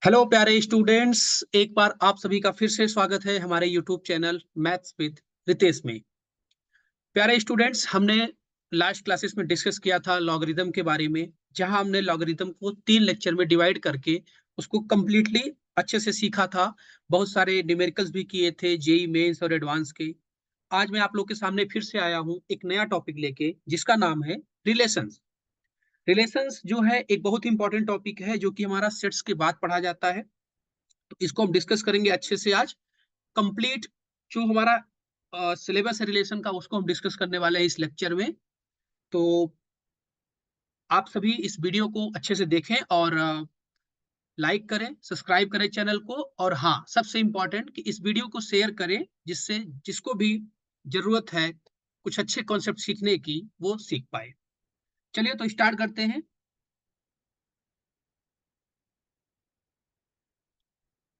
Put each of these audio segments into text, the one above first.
Hello प्यारे students. एक बार आप सभी का फिर से स्वागत है हमारे YouTube channel maths with Ritesh में। प्यारे स्टूडेंट्स, हमने लास्ट क्लासेस में डिस्कस किया था लॉगरिदम के बारे में, जहां हमने लॉगरिदम को 3 लेक्चर में डिवाइड करके उसको कंप्लीटली अच्छे से सीखा था। बहुत सारे न्यूमेरिकल्स भी किए थे, जेई मेंस और एडवांस के। आज मैं आप लोग के सामने फिर से आया हूं एक नया टॉपिक लेके, जिसका नाम है रिलेशंस। रिलेशंस जो है एक बहुत इंपॉर्टेंट टॉपिक है, जो कि हमारा सेट्स के बाद पढ़ा जाता है। तो इसको हम डिस्कस करेंगे अच्छे से आज। कंप्लीट जो हमारा सिलेबस है रिलेशन का, उसको हम डिस्कस करने वाले हैं इस लेक्चर में। तो आप सभी इस वीडियो को अच्छे से देखें और लाइक करें, सब्सक्राइब करें चैनल को। और हाँ, सबसे इंपॉर्टेंट कि इस वीडियो को शेयर करें, जिससे जिसको भी जरूरत है कुछ अच्छे कॉन्सेप्ट सीखने की, वो सीख पाए। चलिए तो स्टार्ट करते हैं।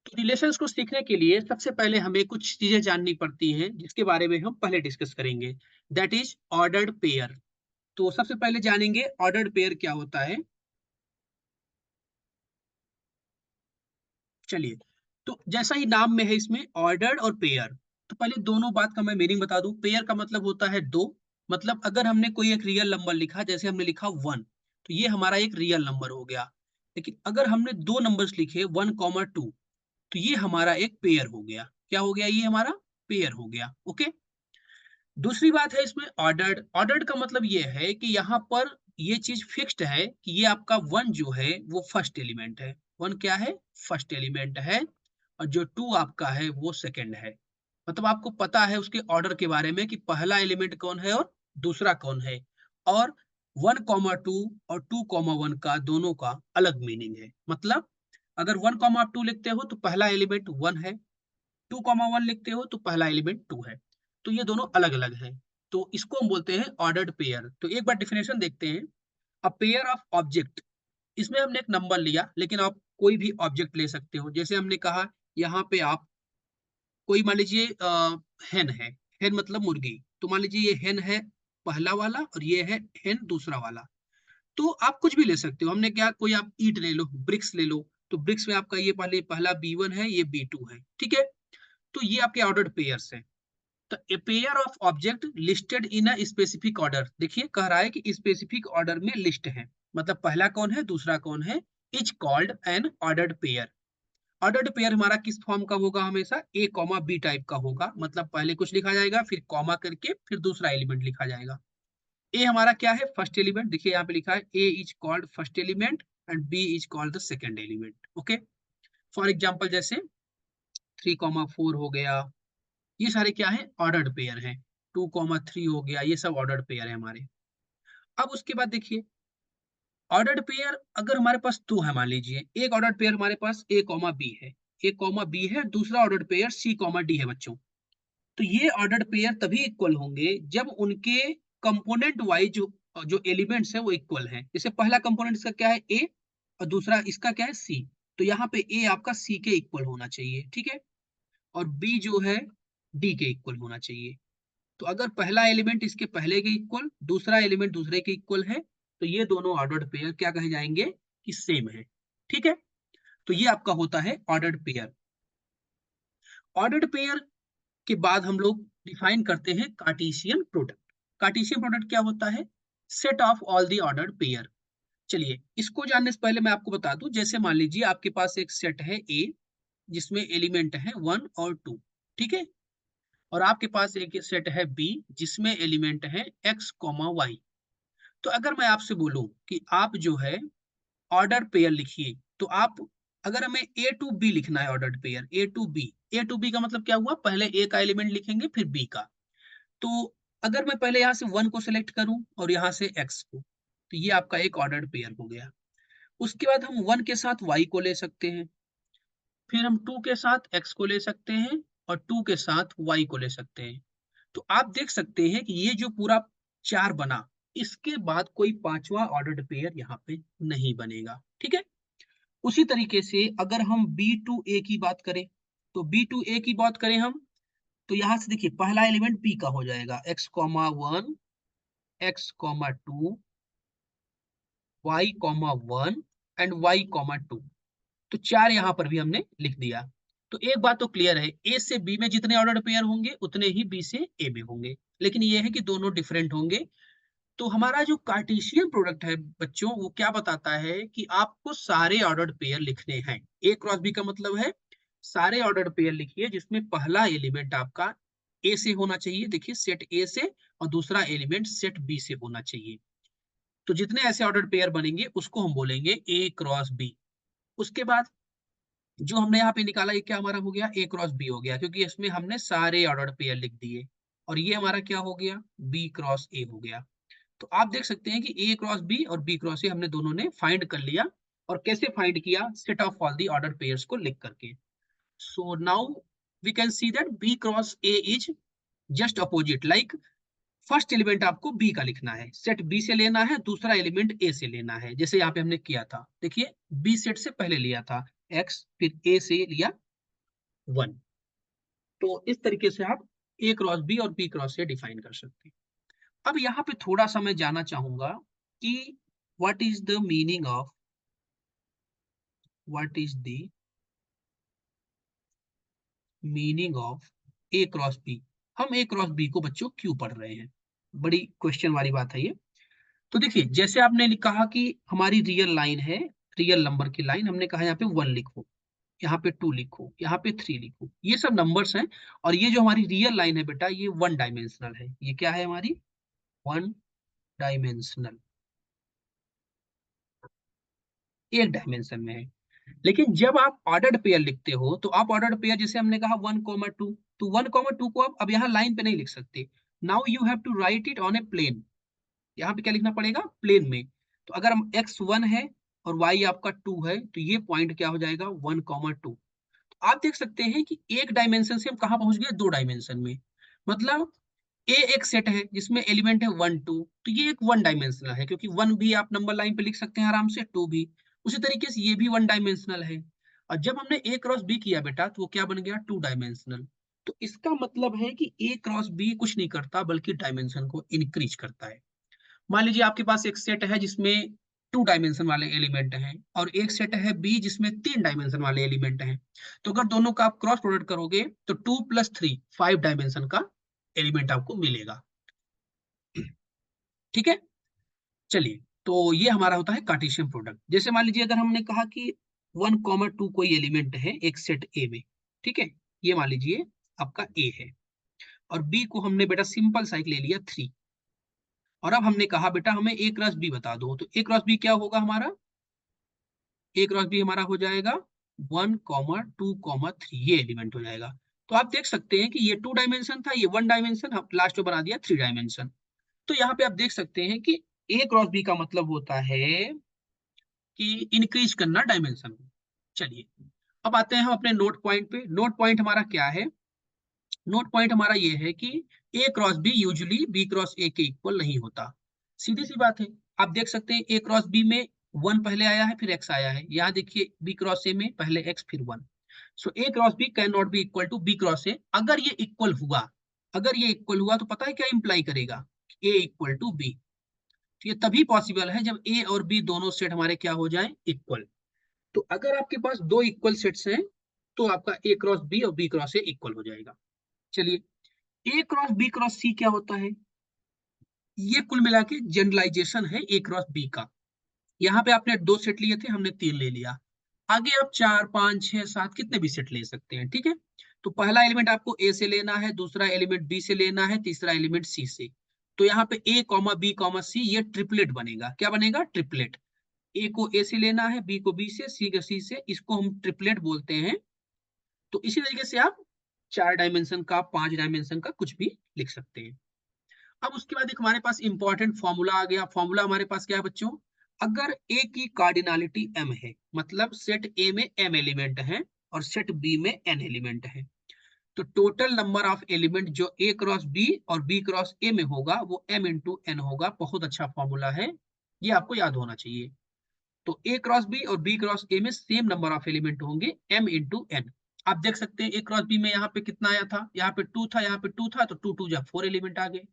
तो रिलेशंस को सीखने के लिए सबसे पहले हमें कुछ चीजें जाननी पड़ती हैं, जिसके बारे में हम पहले डिस्कस करेंगे। That is ordered pair. तो सबसे पहले जानेंगे ऑर्डर्ड पेयर क्या होता है। चलिए, तो जैसा ही नाम में है इसमें ऑर्डर्ड और पेयर, तो पहले दोनों बात का मैं मीनिंग बता दूं। पेयर का मतलब होता है दो। मतलब अगर हमने कोई एक रियल नंबर लिखा, जैसे हमने लिखा 1, तो ये हमारा एक रियल नंबर हो गया। लेकिन अगर हमने दो नंबर्स लिखे 1, 2, तो ये हमारा एक पेयर हो गया। क्या हो गया? ये हमारा पेयर हो गया। ओके। दूसरी बात है इसमें ऑर्डर्ड। ऑर्डर्ड का मतलब ये है कि यहाँ पर ये चीज फिक्स्ड है कि ये आपका 1 जो है वो फर्स्ट एलिमेंट है। 1 क्या है? फर्स्ट एलिमेंट है। और जो 2 आपका है वो सेकंड है। मतलब आपको पता है उसके ऑर्डर के बारे में कि पहला एलिमेंट कौन है और दूसरा कौन है। और 1, 2 और 2, 1 का दोनों का अलग मीनिंग है। मतलब अगर 1, 2 लिखते हो तो पहला एलिमेंट 1 है, 2, 1 लिखते हो तो पहला एलिमेंट 2 है। तो ये दोनों अलग अलग हैं। तो इसको हम बोलते हैं ऑर्डर्ड पेयर। तो एक बार डिफिनेशन देखते हैं। A pair of object. इसमें हमने एक नंबर लिया, लेकिन आप कोई भी ऑब्जेक्ट ले सकते हो। जैसे हमने कहा यहाँ पे आप कोई मान लीजिए हेन है। हेन मतलब मुर्गी। तो मान लीजिए ये हेन है पहला वाला और ये है हेन दूसरा वाला। तो आप कुछ भी ले सकते हो। हमने क्या, कोई आप ईट ले लो, ब्रिक्स ले लो। तो ब्रिक्स में आपका ये पहले पहला B1 है, ये B2 है। ठीक है। तो ये आपके ऑर्डर्ड पेयर्स है। तो a pair of object listed in a specific order. देखिए कह रहा है कि स्पेसिफिक ऑर्डर में लिस्ट है। मतलब पहला कौन है, दूसरा कौन है, is called an ordered pair. Ordered pair हमारा किस फॉर्म का होगा? हमेशा A, B टाइप का होगा। मतलब पहले कुछ लिखा जाएगा, फिर कॉमा करके फिर दूसरा एलिमेंट लिखा जाएगा। ए हमारा क्या है? First element. देखिए यहाँ पे लिखा है A is called first element and B is called the second element. Okay. For example जैसे 3, 4 हो गया, ये सारे क्या है? ऑर्डर्ड पेयर हैं। 2, 3 हो गया, ये सब ऑर्डर्ड पेयर है हमारे। अब उसके बाद देखिए, ऑर्डर्ड पेयर अगर हमारे पास दो है, मान लीजिए एक ऑर्डर्ड पेयर हमारे पास A, B है। A, B है, दूसरा ऑर्डर्ड पेयर C, D है बच्चों। तो ये ऑर्डर्ड पेयर तभी इक्वल होंगे जब उनके कंपोनेंट वाइज जो जो एलिमेंट्स है वो इक्वल है। जैसे पहला कंपोनेंट इसका क्या है? A, और दूसरा इसका क्या है? C। तो यहाँ पे A आपका C के इक्वल होना चाहिए। ठीक है। और B जो है D के इक्वल होना चाहिए। तो अगर पहला एलिमेंट इसके पहले के इक्वल, दूसरा एलिमेंट दूसरे के इक्वल है, तो ये दोनों ऑर्डर्ड पेयर क्या कहे जाएंगे? कि सेम है। ठीक है। तो ये आपका होता है ऑर्डर्ड पेयर। ऑर्डर्ड पेयर के बाद हम लोग डिफाइन करते हैं कार्टेशियन प्रोडक्ट। कार्टेशियन प्रोडक्ट क्या होता है? Set of all the ordered pair. चलिए इसको जानने से पहले मैं आपको बता दूं। जैसे मान लीजिए आपके पास एक सेट है ए, जिसमें एलिमेंट है 1 और 2। ठीक है। और आपके पास एक सेट है बी, जिसमें एलिमेंट है X, Y। तो अगर मैं आपसे बोलूं कि आप जो है ऑर्डर पेयर लिखिए, तो आप, अगर हमें A to B लिखना है ordered pair, A to B का मतलब क्या हुआ? पहले ए का एलिमेंट लिखेंगे फिर बी का। तो अगर मैं पहले यहाँ से 1 को सिलेक्ट करूं और यहाँ से X को, तो ये आपका एक ऑर्डर्ड पेयर हो गया। उसके बाद हम 1 के साथ Y को ले सकते हैं, फिर हम 2 के साथ X को ले सकते हैं, और 2 के साथ Y को ले सकते हैं। तो आप देख सकते हैं कि ये जो पूरा 4 बना, इसके बाद कोई पांचवा ऑर्डर्ड पेयर यहाँ पे नहीं बनेगा। ठीक है। उसी तरीके से अगर हम B to A की बात करें, तो B to A की बात करें हम, तो यहां से देखिए पहला एलिमेंट B का हो जाएगा X, 1, X, 2, Y, 1 and Y, 2। तो 4 यहाँ पर भी हमने लिख दिया। तो एक बात तो क्लियर है, ए से बी में जितने ऑर्डर्ड पेयर होंगे उतने ही बी से ए में होंगे, लेकिन ये है कि दोनों डिफरेंट होंगे। तो हमारा जो कार्टेशियन प्रोडक्ट है बच्चों, वो क्या बताता है कि आपको सारे ऑर्डर्ड पेयर लिखने हैं। ए क्रॉस बी का मतलब है सारे ऑर्डर्ड पेयर लिखिए जिसमें पहला एलिमेंट आपका ए से होना चाहिए, देखिए सेट ए से, और दूसरा एलिमेंट सेट बी से होना चाहिए। तो जितने ऐसे ऑर्डर्ड पेयर बनेंगे उसको हम बोलेंगे ए क्रॉस बी। उसके बाद जो हमने यहाँ पे निकाला, ये क्या हमारा हो गया, ए क्रॉस बी हो गया, क्योंकि इसमें हमने सारे ऑर्डर्ड पेयर लिख दिए। और ये हमारा क्या हो गया, बी क्रॉस ए हो गया। तो आप देख सकते हैं कि ए क्रॉस बी और बी क्रॉस ए हमने दोनों ने फाइंड कर लिया। और कैसे फाइंड किया, set of all the order pairs को लिख करके। So now we can see that B cross A is just opposite, like first element आपको बी का लिखना है, सेट बी से लेना है, दूसरा एलिमेंट ए से लेना है, जैसे यहाँ पे हमने किया था। देखिए बी सेट से पहले लिया था एक्स, फिर ए से लिया 1। तो इस तरीके से आप ए क्रॉस बी और बी क्रॉस से डिफाइन कर सकते हैं। अब यहाँ पे थोड़ा सा मैं जानना चाहूंगा कि what is the meaning of, what is the meaning of A cross B. हम ए क्रॉस बी को बच्चों क्यों पढ़ रहे हैं, बड़ी क्वेश्चन वाली बात है ये। तो देखिए जैसे आपने कहा कि हमारी रियल लाइन है, रियल नंबर की लाइन, हमने कहा यहाँ पे 1 लिखो, यहाँ पे 2 लिखो, यहाँ पे 3 लिखो, ये सब नंबर्स हैं। और ये जो हमारी रियल लाइन है बेटा, ये 1 डायमेंशनल है। ये क्या है हमारी, 1 डायमेंशनल, एक डायमेंशन में है। लेकिन जब आप ऑर्डर्ड पेयर लिखते हो, तो आप ऑर्डर्ड पेयर जैसे हमने कहा 1,2, तो 1,2 को आप अब यहाँ लाइन पे नहीं लिख सकते। Now you have to write it on a plane. यहाँ पे क्या लिखना पड़ेगा, प्लेन में। तो अगर हम x1 है और y आपका 2 है, तो ये पॉइंट क्या हो जाएगा, 1,2। आप देख सकते हैं कि एक डायमेंशन से हम कहाँ पहुंच गए, 2 डायमेंशन में। मतलब ए एक सेट है जिसमें एलिमेंट है 1 2, तो ये एक 1 डायमेंशनल है, क्योंकि 1 भी आप नंबर लाइन पे लिख सकते हैं आराम से, 2 भी। उसी तरीके से ये भी 1 डायमेंशनल है। और जब हमने ए क्रॉस बी किया बेटा, तो वो क्या बन गया, 2 डायमेंशनल। तो इसका मतलब है कि ए क्रॉस बी कुछ नहीं करता बल्कि डायमेंशन को इंक्रीज करता है। मान लीजिए आपके पास एक सेट है जिसमें 2 डायमेंशन वाले एलिमेंट हैं, और एक सेट है बी जिसमें 3 डायमेंशन वाले एलिमेंट हैं। तो अगर दोनों का आप क्रॉस प्रोडक्ट करोगे, तो 2 + 3 5 डायमेंशन का एलिमेंट आपको मिलेगा। ठीक है, चलिए। तो ये हमारा होता है कार्टेशियन प्रोडक्ट। जैसे मान लीजिए अगर हमने कहा कि 1,2 कोई एलिमेंट है एक सेट ए में, ठीक है, ये मान लीजिए आपका ए है, और बी को हमने बेटा सिंपल सा एक ले लिया 3। और अब हमने कहा बेटा हमें ए क्रॉस बी बता दो, तो ए क्रॉस बी क्या होगा हमारा, ए क्रॉस बी हमारा हो जाएगा 1,2,3, ये एलिमेंट हो जाएगा। तो आप देख सकते हैं कि ये 2 डायमेंशन था, ये 1 डायमेंशन, हम लास्ट में बना दिया 3 डायमेंशन। तो यहाँ पे आप देख सकते हैं कि ए क्रॉस बी का मतलब होता है कि इंक्रीज करना डायमेंशन को। चलिए, अब आते हैं हम अपने नोट पॉइंट पे। नोट पॉइंट हमारा क्या है, नोट पॉइंट हमारा ये है कि A cross B usually B cross A के इक्वल नहीं होता। सीधी सी बात है। आप देख सकते हैं ए क्रॉस बी में 1 पहले आया है, फिर एक्स आया है। यहाँ देखिए बी क्रॉस ए में पहले एक्स फिर 1। So A cross B can not be equal to B cross A. अगर ये इक्वल हुआ, अगर ये इक्वल हुआ तो पता है क्या इंप्लाई करेगा, ए इक्वल टू बी। तो ये तभी पॉसिबल है जब ए और बी दोनों सेट हमारे क्या हो जाएं, इक्वल। तो अगर आपके पास दो इक्वल सेट्स हैं, तो आपका ए क्रॉस बी और बी क्रॉस ए इक्वल हो जाएगा। चलिए, ए क्रॉस बी क्रॉस सी क्या होता है, ये कुल मिला के जनरलाइजेशन है ए क्रॉस बी का। यहाँ पे आपने 2 सेट लिए थे, हमने 3 ले लिया। आगे आप 4 5 6 7 कितने भी सेट ले सकते हैं, ठीक है। तो पहला एलिमेंट आपको ए से लेना है, दूसरा एलिमेंट बी से लेना है, तीसरा एलिमेंट सी से। तो यहाँ पे ए कॉमा बी कॉमा सी, ये ट्रिपलेट बनेगा। क्या बनेगा, ट्रिपलेट। ए को ए से लेना है, बी को बी से, सी को सी से, इसको हम ट्रिपलेट बोलते हैं। तो इसी तरीके से आप 4 डायमेंशन का, 5 डायमेंशन का कुछ भी लिख सकते हैं। अब उसके बाद एक हमारे पास इंपॉर्टेंट फॉर्मूला आ गया। फॉर्मूला हमारे पास क्या है बच्चों, अगर ए की कार्डिनलिटी m है, मतलब सेट ए में m एलिमेंट है और सेट बी में n एलिमेंट है, तो टोटल नंबर ऑफ एलिमेंट जो ए क्रॉस बी और बी क्रॉस ए में होगा वो m इंटू n होगा। बहुत अच्छा फॉर्मूला है, ये आपको याद होना चाहिए। तो ए क्रॉस बी और बी क्रॉस ए में सेम नंबर ऑफ एलिमेंट होंगे, m इंटू n। आप देख सकते हैं ए क्रॉस बी में यहाँ पे कितना आया था, यहाँ पे 2 था, यहाँ पे 2 था, तो 2 2 जा 4 एलिमेंट आ गए।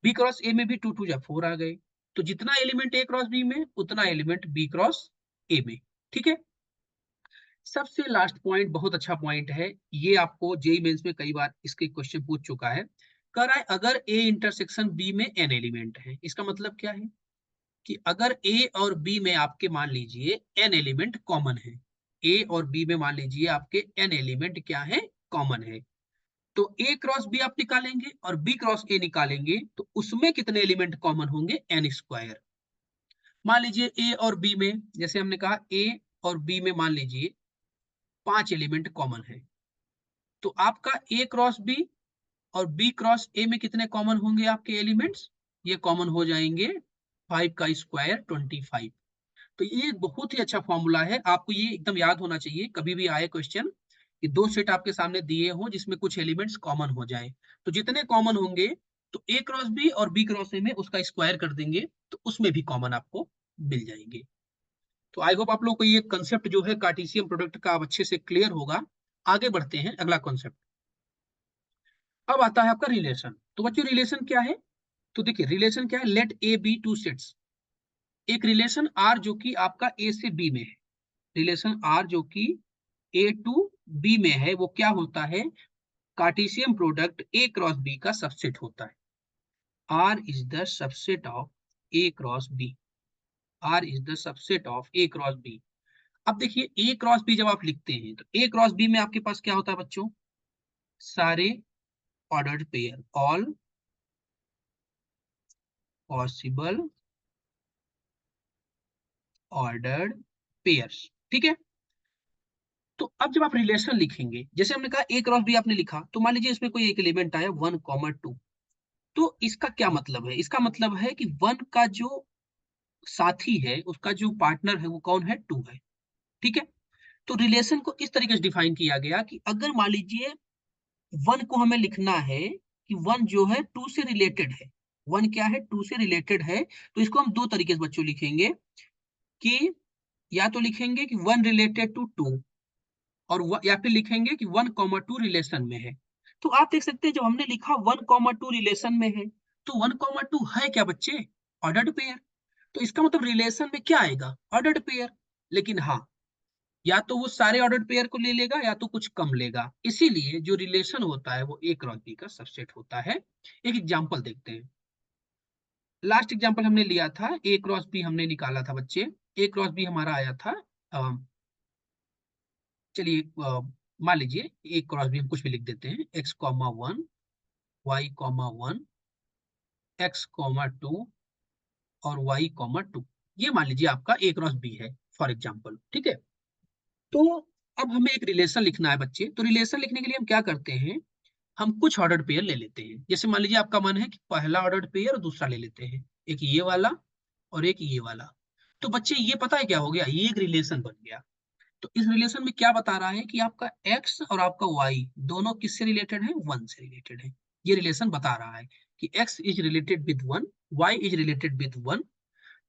बी क्रॉस ए में भी 2 2 जा 4 आ गए। तो जितना एलिमेंट ए क्रॉस बी में, उतना एलिमेंट बी क्रॉस ए में। ठीक है, सबसे लास्ट पॉइंट बहुत अच्छा पॉइंट है, ये आपको जेईई मेंस में कई बार इसके क्वेश्चन पूछ चुका है। कह रहा है अगर ए इंटरसेक्शन बी में एन एलिमेंट है, इसका मतलब क्या है कि अगर ए और बी में आपके मान लीजिए एन एलिमेंट कॉमन है, ए और बी में मान लीजिए आपके एन एलिमेंट क्या है, कॉमन है, तो ए क्रॉस बी आप निकालेंगे और बी क्रॉस ए निकालेंगे तो उसमें कितने एलिमेंट कॉमन होंगे, एन स्क्वायर। मान लीजिए ए और बी में, जैसे हमने कहा ए और बी में मान लीजिए 5 एलिमेंट कॉमन है, तो आपका ए क्रॉस बी और बी क्रॉस ए में कितने कॉमन होंगे आपके एलिमेंट्स, ये कॉमन हो जाएंगे 5 का स्क्वायर 25। तो ये एक बहुत ही अच्छा फॉर्मूला है, आपको ये एकदम याद होना चाहिए कभी भी आए क्वेश्चन कि दो सेट आपके सामने दिए हों जिसमें कुछ एलिमेंट्स कॉमन हो जाए, तो जितने कॉमन होंगे तो ए क्रॉस बी और बी क्रॉस ए में उसका स्क्वायर कर देंगे तो उसमें भी कॉमन आपको मिल जाएंगे। तो आई होप आप लोग को ये कंसेप्ट जो है कार्टेशियन प्रोडक्ट का अब अच्छे से क्लियर होगा। आगे बढ़ते हैं अगला कॉन्सेप्ट। अब आता है आपका रिलेशन। तो बच्चों रिलेशन क्या है, तो देखिए रिलेशन क्या है, let A B two sets. एक रिलेशन आर जो कि आपका ए से बी में है, रिलेशन आर जो कि ए टू बी में है, वो क्या होता है, Cartesian product A cross B का सबसेट होता है। R is the subset of A cross B, R is the subset of A cross B. अब देखिए ए क्रॉस बी जब आप लिखते हैं तो ए क्रॉस बी में आपके पास क्या होता है बच्चों, सारे ordered pair, all possible ordered pairs, ठीक है। तो अब जब आप रिलेशन लिखेंगे, जैसे हमने कहा ए क्रॉस बी आपने लिखा, तो मान लीजिए इसमें कोई एक एलिमेंट आया 1, 2, तो इसका क्या मतलब है, इसका मतलब है कि वन का जो साथी है, उसका जो पार्टनर है वो कौन है, 2 है, ठीक है। तो रिलेशन को इस तरीके से डिफाइन किया गया कि अगर मान लीजिए वन को हमें लिखना है कि वन जो है 2 से रिलेटेड है, वन क्या है, 2 से रिलेटेड है, तो इसको हम दो तरीके से बच्चों लिखेंगे कि या तो लिखेंगे कि वन रिलेटेड टू 2 और या फिर लिखेंगे कि 1, 2 रिलेशन में है। तो आप देख सकते हैं जब हमने लिखा 1, 2 रिलेशन में है, तो 1, 2 है क्या बच्चे, ऑर्डर्ड पेयर। तो इसका मतलब रिलेशन में क्या आएगा, ऑर्डर्ड पेयर। लेकिन हाँ, या तो वो सारे ऑर्डर्ड पेयर को ले लेगा या तो कुछ कम लेगा, इसीलिए जो रिलेशन होता है वो ए क्रॉस बी का सबसेट होता है। एक एग्जांपल देखते हैं। लास्ट एग्जांपल हमने लिया था ए क्रॉस बी, हमने निकाला था बच्चे, ए क्रॉस बी हमारा आया था, चलिए मान लीजिए ए क्रॉस बी हम कुछ भी लिख देते हैं, x, 1, y, 1, x, 2 और y, 2, ये मान लीजिए आपका ए क्रॉस बी है फॉर एग्जाम्पल, ठीक है। तो अब हमें एक रिलेशन लिखना है बच्चे, तो रिलेशन लिखने के लिए हम क्या करते हैं, हम कुछ ऑर्डर्ड पेयर ले लेते हैं। जैसे मान लीजिए आपका मन है कि पहला ऑर्डर्ड पेयर और दूसरा ले लेते हैं, एक ये वाला और एक ये वाला। तो बच्चे ये पता है क्या हो गया, ये एक रिलेशन बन गया। तो इस रिलेशन में क्या बता रहा है कि आपका एक्स और आपका वाई दोनों किससे रिलेटेड है, वन से रिलेटेड है। ये रिलेशन बता रहा है कि x is related with one, y is related with one.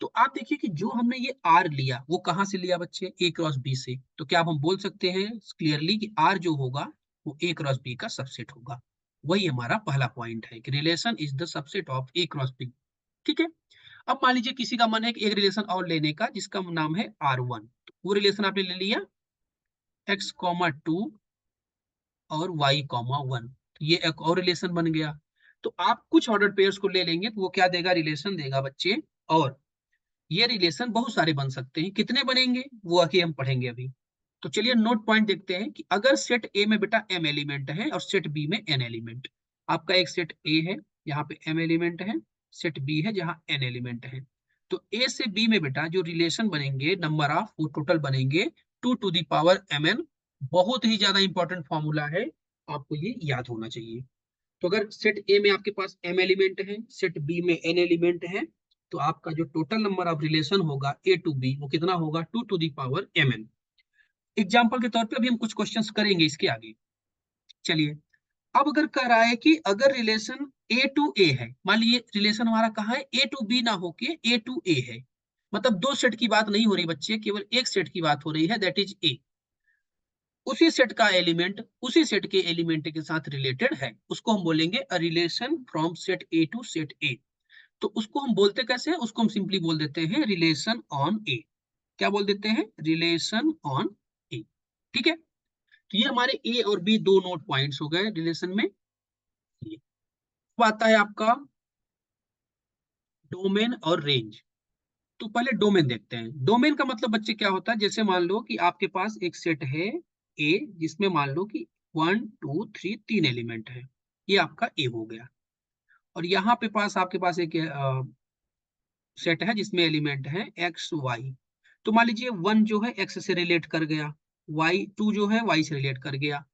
तो आप देखिए कि जो हमने ये आर लिया वो कहाँ से लिया बच्चे, ए क्रॉस बी से। तो क्या अब हम बोल सकते हैं क्लियरली कि आर जो होगा वो ए क्रॉस बी का सबसेट होगा। वही हमारा पहला पॉइंट है कि relation is the subset of A cross B, ठीक है। अब मान लीजिए किसी का मन है कि एक रिलेशन और लेने का जिसका नाम है R1, तो वो रिलेशन आपने ले लिया x, 2 और y, 1, तो ये एक और रिलेशन बन गया। तो आप कुछ ऑर्डर पेयर्स को ले लेंगे तो वो क्या देगा, रिलेशन देगा बच्चे। और ये रिलेशन बहुत सारे बन सकते हैं, कितने बनेंगे वो आगे हम पढ़ेंगे अभी। तो चलिए नोट पॉइंट देखते हैं कि अगर सेट ए में बेटा m एलिमेंट है और सेट बी में n एलिमेंट, आपका एक सेट ए है यहाँ पे m एलिमेंट है, सेट बी है जहाँ n एलिमेंट है, तो ए से बी में बेटा जो रिलेशन बनेंगे नंबर ऑफ वो टोटल बनेंगे 2 to the power mn। बहुत ही ज्यादा इंपॉर्टेंट फॉर्मूला है, आपको ये याद होना चाहिए। तो अगर सेट ए में आपके पास m एलिमेंट है, सेट बी में n एलिमेंट है, तो आपका जो टोटल नंबर ऑफ रिलेशन होगा ए टू बी वो कितना होगा, 2 to the power mn। Example के तौर पे अभी हम कुछ क्वेश्चंस करेंगे इसके आगे। चलिए, अब अगर कह रहा है कि अगर रिलेशन ए टू ए है, मान लीजिए रिलेशन हमारा कहाँ है, ए टू बी ना होके ए टू ए है, मतलब दो सेट की बात नहीं हो रही बच्चे, केवल एक सेट की बात हो रही है, दैट इज ए। उसी सेट का एलिमेंट उसी सेट के एलिमेंट के साथ रिलेटेड है, उसको हम बोलेंगे a relation from set A to set A. तो उसको हम बोलते कैसे हैं, उसको हम सिंपली बोल देते हैं रिलेशन ऑन ए। क्या बोल देते हैं, रिलेशन ऑन ए। ठीक है, तो ये हमारे ए और बी दो नोट पॉइंट्स हो गए रिलेशन में। अब आता है आपका डोमेन और रेंज। तो पहले डोमेन देखते हैं। डोमेन का मतलब बच्चे क्या होता है, जैसे मान लो कि आपके पास एक सेट है ए, जिसमें मान लो कि 1 2 3 तीन एलिमेंट है, ये आपका ए हो गया। और यहाँ पे पास आपके पास एक सेट है जिसमें एलिमेंट है एक्स वाई। तो मान लीजिए 1 जो है एक्स से रिलेट कर गया, वाई 2 जो है वाई से रिलेट कर गया,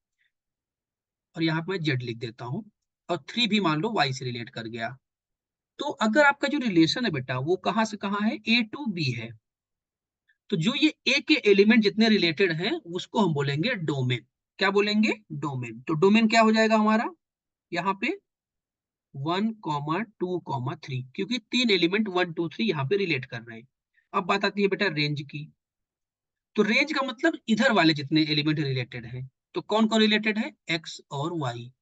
और यहाँ पे मैं जेड लिख देता हूँ, और 3 भी मान लो वाई से रिलेट कर गया। तो अगर आपका जो रिलेशन है बेटा वो कहाँ से कहाँ है, ए टू बी है, तो जो ये ए के एलिमेंट जितने रिलेटेड हैं उसको हम बोलेंगे डोमेन। क्या बोलेंगे, डोमेन। तो डोमेन क्या हो जाएगा हमारा, यहाँ पे 1 2 3, क्योंकि तीन एलिमेंट 1 2 3 यहाँ पे रिलेट कर रहे हैं। अब बात आती है बेटा रेंज की। तो रेंज का मतलब इधर वाले जितने एलिमेंट रिलेटेड हैं, तो कौन कौन रिलेटेड है, एक्स और वाई।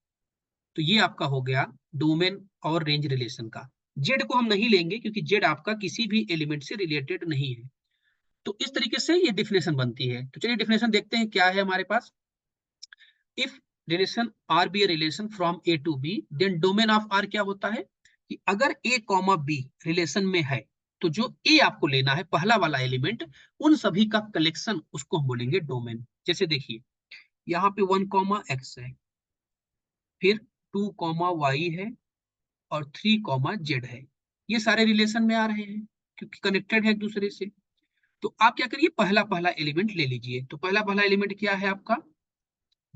तो ये आपका हो गया डोमेन और रेंज रिलेशन का। जेड को हम नहीं लेंगे क्योंकि जेड आपका किसी भी एलिमेंट से रिलेटेड नहीं है। तो इस तरीके से ये डिफिनेशन बनती है। तो चलिए डिफिनेशन देखते हैं क्या है हमारे पास। If relation R be a relation from A to B, then domain of R क्या होता है कि अगर ए कॉमा बी रिलेशन में है, तो जो ए आपको लेना है पहला वाला एलिमेंट, उन सभी का कलेक्शन उसको हम बोलेंगे डोमेन। जैसे देखिए यहाँ पे 1 एक्स है, फिर 2 वाई है, और 3 जेड है। ये सारे रिलेशन में आ रहे हैं क्योंकि कनेक्टेड है एक दूसरे से। तो आप क्या करिए, पहला पहला एलिमेंट ले लीजिए। तो पहला पहला एलिमेंट क्या है आपका,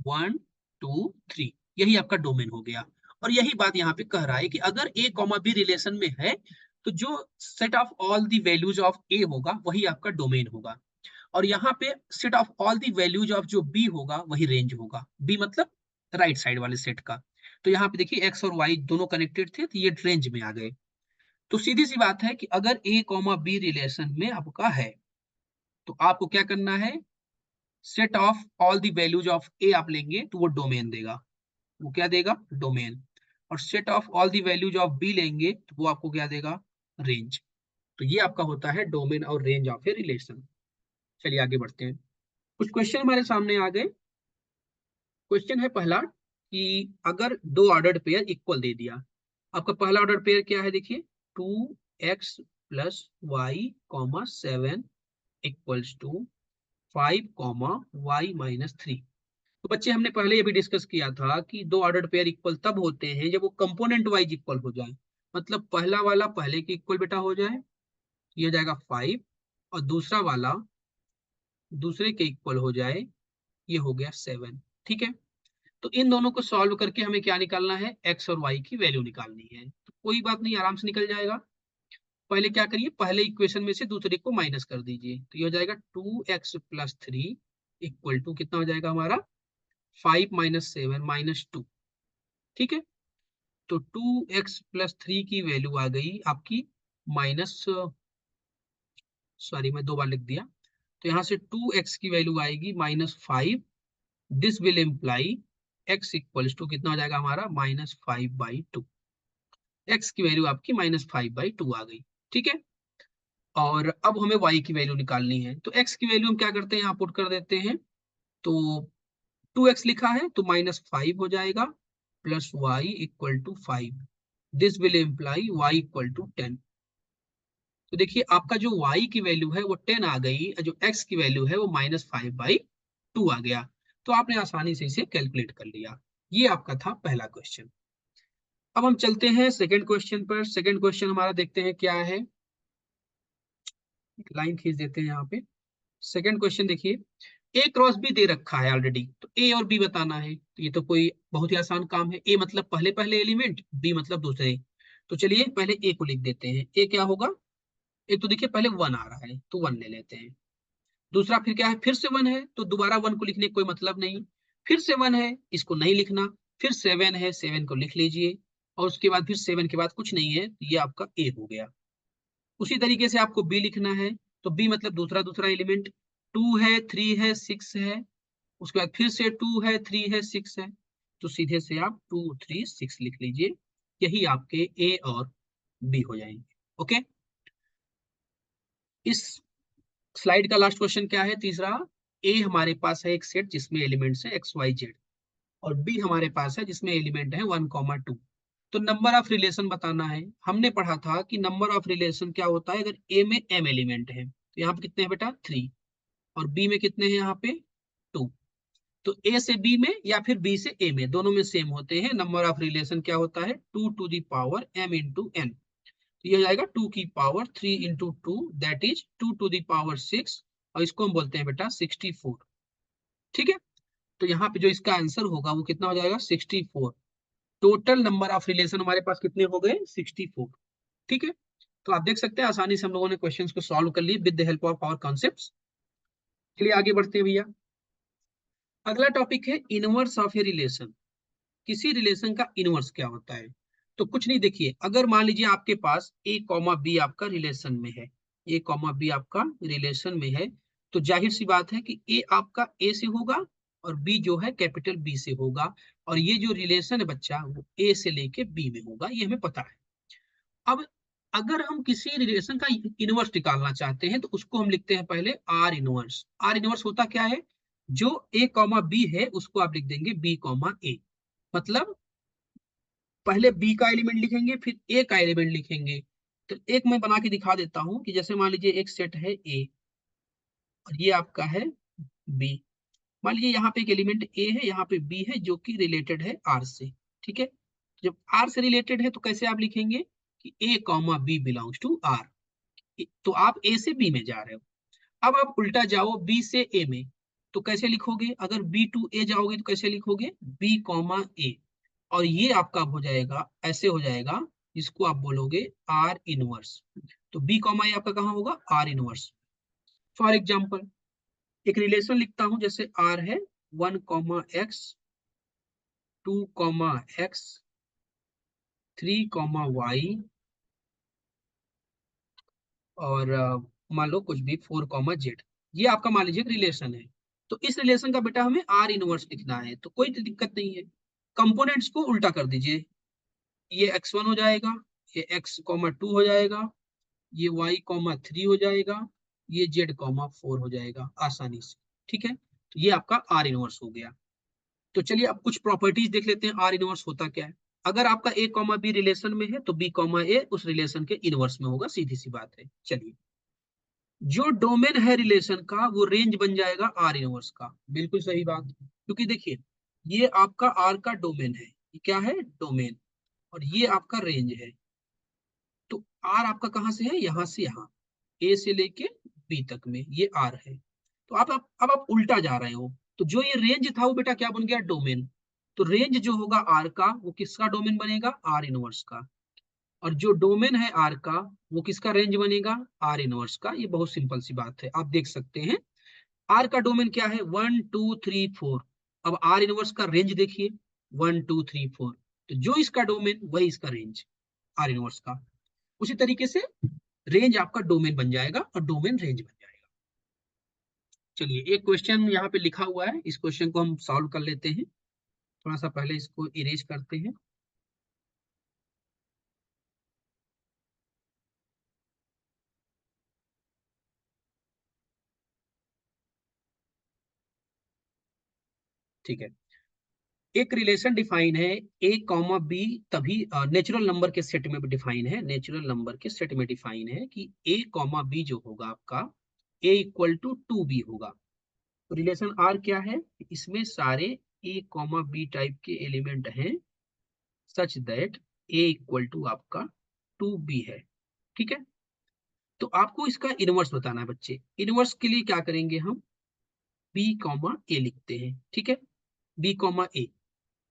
1 2 3, यही आपका डोमेन हो गया। और यही बात यहाँ पे कह रहा है कि अगर ए कॉमा बी रिलेशन में है, तो जो set of all the values of A होगा वही आपका डोमेन होगा। और यहाँ पे set of all the values of जो बी होगा वही रेंज होगा। बी मतलब राइट साइड वाले सेट का। तो यहाँ पे देखिए एक्स और वाई दोनों कनेक्टेड थे, तो ये रेंज में आ गए। तो सीधी सी बात है कि अगर ए कॉमा बी रिलेशन में आपका है, तो आपको क्या करना है, set of all the values of A आप लेंगे तो वो डोमेन देगा। वो क्या देगा, डोमेन। और set of all the values of B लेंगे तो वो आपको क्या देगा, रेंज। तो ये आपका होता है डोमेन और रेंज ऑफ ए रिलेशन। चलिए आगे बढ़ते हैं। कुछ क्वेश्चन हमारे सामने आ गए। क्वेश्चन है पहला कि अगर दो ऑर्डर्ड पेयर इक्वल दे दिया। आपका पहला ऑर्डर पेयर क्या है, देखिए 2x+y, 7 = 5, y-3। तो बच्चे हमने पहले ये भी डिस्कस किया था कि दो ऑर्डर्ड पेयर इक्वल तब होते हैं जब वो कंपोनेंट वाइज इक्वल हो जाए। मतलब पहला वाला पहले के इक्वल बेटा हो जाए, ये हो जाएगा 5, और दूसरा वाला दूसरे के इक्वल हो जाए, ये हो गया 7। ठीक है, तो इन दोनों को सॉल्व करके हमें क्या निकालना है, एक्स और वाई की वैल्यू निकालनी है। तो कोई बात नहीं, आराम से निकल जाएगा। पहले क्या करिए, पहले इक्वेशन में से दूसरे को माइनस कर दीजिए। तो ये हो जाएगा 2x+3 इक्वल टू कितना हो जाएगा हमारा, 5 - 7 - 2। ठीक है, तो 2x+3 की वैल्यू आ गई आपकी माइनस, सॉरी मैं दो बार लिख दिया। तो यहाँ से 2x की वैल्यू आएगी -5। This will imply x equals to कितना हो जाएगा हमारा, -5/2। x की वैल्यू आपकी -5/2 आ गई। ठीक है, और अब हमें y की वैल्यू निकालनी है। तो x की वैल्यू हम क्या करते हैं, यहाँ पुट कर देते हैं। तो 2x लिखा है तो -5 हो जाएगा, plus y = 5। This will imply y = 10। तो देखिए आपका जो y की वैल्यू है वो 10 आ गई, जो x की वैल्यू है वो -5/2 आ गया। तो आपने आसानी से इसे कैलकुलेट कर लिया। ये आपका था पहला क्वेश्चन। अब हम चलते हैं सेकंड क्वेश्चन पर। सेकंड क्वेश्चन हमारा देखते हैं क्या है, लाइन खींच देते हैं यहाँ पे। सेकंड क्वेश्चन देखिए, ए क्रॉस बी दे रखा है ऑलरेडी, तो ए और बी बताना है। तो ये तो कोई बहुत ही आसान काम है। ए मतलब पहले पहले एलिमेंट, बी मतलब दूसरे। तो चलिए पहले ए को लिख देते हैं। ए क्या होगा, एक तो देखिए पहले 1 आ रहा है तो 1 ले लेते हैं। दूसरा फिर क्या है, फिर से 1 है तो दोबारा 1 को लिखने का कोई मतलब नहीं। फिर से 1 है, इसको नहीं लिखना। फिर 7 है, 7 को लिख लीजिए। और उसके बाद फिर 7 के बाद कुछ नहीं है, तो ये आपका ए हो गया। उसी तरीके से आपको बी लिखना है। तो बी मतलब दूसरा दूसरा एलिमेंट, 2 है, 3 है, 6 है। उसके बाद फिर से 2 है, 3 है, 6 है। तो सीधे से आप 2 3 6 लिख लीजिए। यही आपके ए और बी हो जाएंगे। ओके, इस स्लाइड का लास्ट क्वेश्चन क्या है, तीसरा, ए हमारे पास है एक सेट जिसमें एलिमेंट्स है एक्स वाई जेड, और बी हमारे पास है जिसमें एलिमेंट है 1, 2। तो नंबर ऑफ रिलेशन बताना है। हमने पढ़ा था कि नंबर ऑफ रिलेशन क्या होता है, अगर ए में एम एलिमेंट है तो यहाँ पे कितने हैं बेटा 3, और बी में कितने हैं यहाँ पे 2। तो ए से बी में या फिर बी से ए में, दोनों में सेम होते हैं। नंबर ऑफ रिलेशन क्या होता है 2 to the power m into n। तो ये हो जाएगा 2 की power 3 into 2, that is 2 to the power 6, और इसको हम बोलते हैं बेटा 64। ठीक है, तो यहाँ पे जो इसका आंसर होगा वो कितना हो जाएगा 64। टोटल नंबर ऑफ रिलेशन हमारे पास कितने हो गए 64। ठीक है, तो आप देख सकते हैं आसानी से हम लोगों ने क्वेश्चंस को सॉल्व कर लिए with the help of our concepts. चलिए आगे बढ़ते हैं भैया। अगला टॉपिक है इनवर्स ऑफ ए रिलेशन। किसी रिलेशन का इनवर्स क्या होता है? तो कुछ नहीं, देखिए अगर मान लीजिए आपके पास ए कॉमा बी आपका रिलेशन में है, ए कॉमा बी आपका रिलेशन में है, तो जाहिर सी बात है कि ए आपका ए से होगा और बी जो है कैपिटल बी से होगा, और ये जो रिलेशन है बच्चा वो ए से लेके बी में होगा, ये हमें पता है। अब अगर हम किसी रिलेशन का इनवर्स निकालना चाहते हैं तो उसको हम लिखते हैं पहले आर इनवर्स। आर इनवर्स होता क्या है, जो ए कॉमा बी है उसको आप लिख देंगे बी कॉमा ए। मतलब पहले बी का एलिमेंट लिखेंगे फिर ए का एलिमेंट लिखेंगे। तो एक मैं बना के दिखा देता हूं कि जैसे मान लीजिए एक सेट है ए और ये आपका है बी। मान लीजिए यहाँ पे एक एलिमेंट ए है, यहाँ पे बी है जो कि रिलेटेड है आर से। ठीक है, जब आर से रिलेटेड है तो कैसे आप लिखेंगे कि A comma B belongs to R. तो आप ए से बी में जा रहे हो। अब आप उल्टा जाओ बी से ए में, तो कैसे लिखोगे? अगर बी टू ए जाओगे तो कैसे लिखोगे बी कॉमा ए, और ये आपका हो जाएगा, ऐसे हो जाएगा, इसको आप बोलोगे आर इनवर्स। तो बी कॉमा ए आपका कहाँ होगा आर इनवर्स। फॉर एग्जाम्पल एक रिलेशन लिखता हूं, जैसे आर है 1, एक्स 2, एक्स 3, वाई, और मान लो कुछ भी 4, जेड। ये आपका मान लीजिए रिलेशन है। तो इस रिलेशन का बेटा हमें आर इनवर्स लिखना है, तो कोई दिक्कत नहीं है। कंपोनेंट्स को उल्टा कर दीजिए, ये x1 हो जाएगा, ये x, 2 हो जाएगा, ये y, 3 हो जाएगा, ये z, 4 हो जाएगा आसानी से। ठीक है, तो ये आपका आर इनवर्स हो गया। तो चलिए अब कुछ प्रॉपर्टीज देख लेते हैं आर इनवर्स होता क्या है। अगर आपका ए कॉमा बी रिलेशन में है तो बी कॉमा ए उस रिलेशन के इनवर्स में होगा, सीधी सी बात है। चलिए, जो डोमेन है रिलेशन का वो रेंज बन जाएगा आर इनवर्स का। बिल्कुल सही बात, क्योंकि देखिए ये आपका आर का डोमेन है, ये क्या है डोमेन, और ये आपका रेंज है। तो आर आपका कहाँ से है, यहाँ से यहाँ, ए से लेके बी तक में ये आर है। तो अब आप उल्टा जा रहे हो, तो जो ये रेंज था वो बेटा क्या बन गया डोमेन। तो रेंज जो होगा आर का वो किसका डोमेन बनेगा आर इनवर्स का, और जो डोमेन है आर का वो किसका रेंज बनेगा आर इनवर्स का। ये बहुत सिंपल सी बात है, आप देख सकते हैं आर का डोमेन क्या है 1, 2, 3, 4। अब आर इनवर्स का रेंज देखिए 1, 2, 3, 4, तो जो इसका डोमेन वही इसका रेंज आर इनवर्स का। उसी तरीके से रेंज आपका डोमेन बन जाएगा और डोमेन रेंज बन जाएगा। चलिए एक क्वेश्चन यहाँ पे लिखा हुआ है, इस क्वेश्चन को हम सॉल्व कर लेते हैं। थोड़ा सा पहले इसको इरेज करते हैं। ठीक है, एक रिलेशन डिफाइन है ए कॉमा बी, तभी नेचुरल नंबर के सेट में डिफाइन है, नेचुरल नंबर के सेट में डिफाइन है कि ए कॉमा बी जो होगा आपका ए इक्वल टू 2b होगा। तो रिलेशन आर क्या है, इसमें सारे ए कॉमा बी टाइप के एलिमेंट हैं such that A equal to आपका 2b है। ठीक है, तो आपको इसका इनवर्स बताना है बच्चे। इनवर्स के लिए क्या करेंगे हम, बी कॉमा ए लिखते हैं। ठीक है, बी कॉमा ए,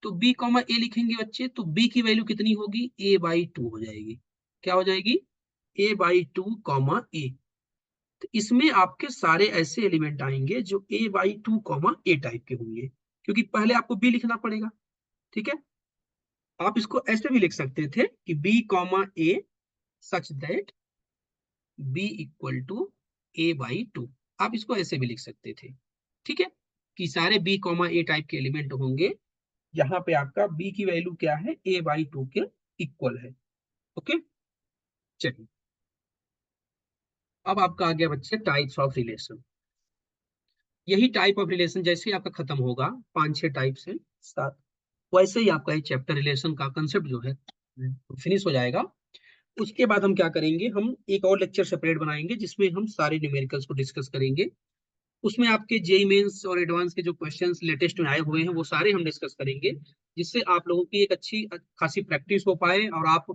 तो बी कॉमा ए लिखेंगे बच्चे, तो बी की वैल्यू कितनी होगी a/2 हो जाएगी। क्या हो जाएगी a/2 कॉमा ए। तो इसमें आपके सारे ऐसे एलिमेंट आएंगे जो a/2 कॉमा ए टाइप के होंगे, क्योंकि पहले आपको बी लिखना पड़ेगा। ठीक है, आप इसको ऐसे भी लिख सकते थे कि B comma A such that B equal to a/2। आप इसको ऐसे भी लिख सकते थे। ठीक है, कि सारे बी कॉमा ए टाइप के एलिमेंट होंगे, यहाँ पे आपका बी की वैल्यू क्या है a/2 के इक्वल है। ओके, चलिए अब आपका आ गया बच्चे टाइप्स ऑफ रिलेशन। यही टाइप ऑफ रिलेशन जैसे ही आपका खत्म होगा, 5-6 टाइप से 7, वैसे ही आपका ये चैप्टर रिलेशन का कंसेप्ट जो है फिनिश हो जाएगा। उसके बाद हम क्या करेंगे, हम एक और लेक्चर सेपरेट बनाएंगे जिसमें हम सारे न्यूमेरिकल्स को डिस्कस करेंगे। उसमें आपके जेई मेंस और एडवांस के जो क्वेश्चंस लेटेस्ट में आए हुए हैं वो सारे हम डिस्कस करेंगे, जिससे आप लोगों की एक अच्छी खासी प्रैक्टिस हो पाए और आप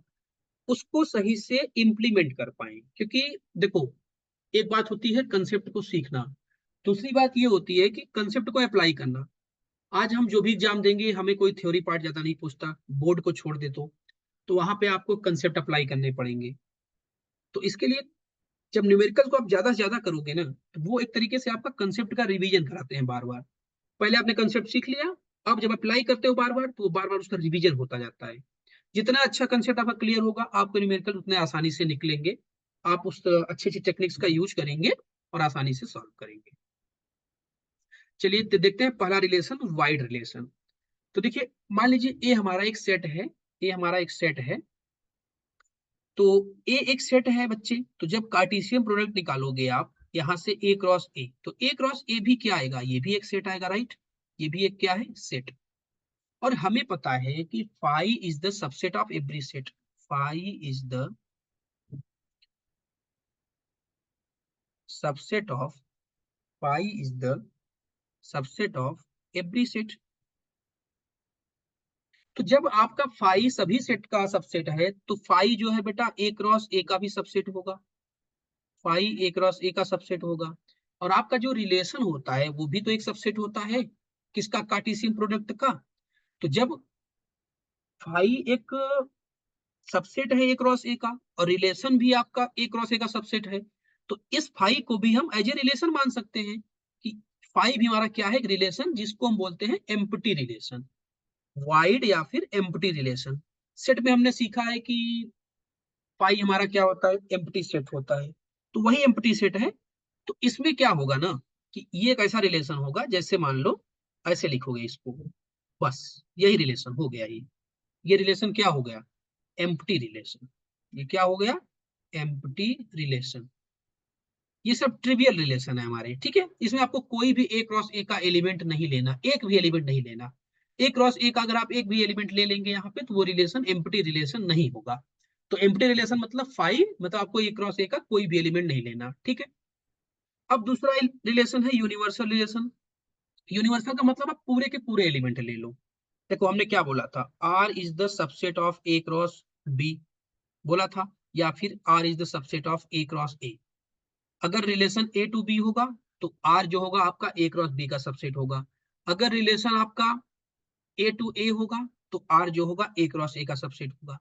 उसको सही से इम्प्लीमेंट कर पाए। क्योंकि देखो, एक बात होती है कंसेप्ट को सीखना, दूसरी बात ये होती है कि कंसेप्ट को अप्लाई करना। आज हम जो भी एग्जाम देंगे हमें कोई थ्योरी पार्ट ज्यादा नहीं पूछता, बोर्ड को छोड़ दे तो वहां पे आपको कंसेप्ट अप्लाई करने पड़ेंगे। तो इसके लिए जब न्यूमेरिकल को आप ज्यादा से ज्यादा करोगे ना, तो वो एक तरीके से आपका कंसेप्ट का रिवीजन कराते हैं बार बार। पहले आपने कंसेप्ट सीख लिया, अब जब अप्लाई करते हो बार बार तो बार बार उसका रिवीजन होता जाता है। जितना अच्छा कंसेप्ट आपका क्लियर होगा, आपको न्यूमेरिकल उतने आसानी से निकलेंगे। आप उस अच्छी अच्छी टेक्निक्स का यूज करेंगे और आसानी से सॉल्व करेंगे। चलिए तो देखते हैं पहला रिलेशन, वाइड रिलेशन। तो देखिए, मान लीजिए ए हमारा एक सेट है, ए हमारा एक सेट है। तो ए एक सेट है बच्चे, तो जब कार्टेशियन प्रोडक्ट निकालोगे आप यहां से ए क्रॉस ए, तो ए क्रॉस ए भी क्या आएगा, ये भी एक सेट आएगा, राइट। ये भी एक क्या है, सेट। और हमें पता है कि phi is the subset of every set. Phi is the subset of phi is the subset of every set. तो जब आपका फाई सभी सेट का सबसेट है, तो फाई जो है बेटा ए क्रॉस ए का भी सबसेट होगा। फाई ए क्रॉस ए का सबसेट होगा। और आपका जो रिलेशन होता है वो भी तो एक सबसेट होता है, किसका, कार्टेशियन प्रोडक्ट का। तो जब फाई एक सबसेट है ए क्रॉस ए का, और रिलेशन भी आपका ए क्रॉस ए का सबसेट है, तो इस फाई को भी हम एज ए रिलेशन मान सकते हैं कि फाई भी हमारा क्या है, एक रिलेशन, जिसको हम बोलते हैं एम्प्टी रिलेशन, वाइड या फिर एम्प्टी रिलेशन। सेट में हमने सीखा है कि फाई हमारा क्या होता है, एम्प्टी सेट होता है। तो वही एम्प्टी सेट है। तो इसमें क्या होगा ना, कि ये एक ऐसा रिलेशन होगा, जैसे मान लो ऐसे लिखोगे इसको, बस यही रिलेशन हो गया। ये रिलेशन क्या हो गया, एम्प्टी रिलेशन। ये क्या हो गया, एम्प्टी रिलेशन। ये सब ट्रिवियल रिलेशन है हमारे, ठीक है। इसमें आपको कोई भी ए क्रॉस ए का एलिमेंट नहीं लेना, एक भी एलिमेंट नहीं लेना। ए क्रॉस ए का अगर आप एक भी एलिमेंट ले लेंगे यहाँ पे, तो वो रिलेशन एम्प्टी रिलेशन नहीं होगा। तो एम्प्टी रिलेशन मतलब फाइव, मतलब आपको ए क्रॉस ए का कोई भी एलिमेंट नहीं लेना, ठीक है। अब दूसरा रिलेशन है यूनिवर्सल रिलेशन। यूनिवर्सल का मतलब आप पूरे के पूरे एलिमेंट ले लो। देखो हमने क्या बोला था, R is the subset of A cross B बोला था, या फिर R is the subset of A cross A. अगर रिलेशन ए टू बी होगा, तो आर जो होगा आपका ए क्रॉस बी का सबसेट होगा। अगर रिलेशन आपका ए टू ए होगा, तो आर जो होगा ए क्रॉस ए का सबसेट होगा।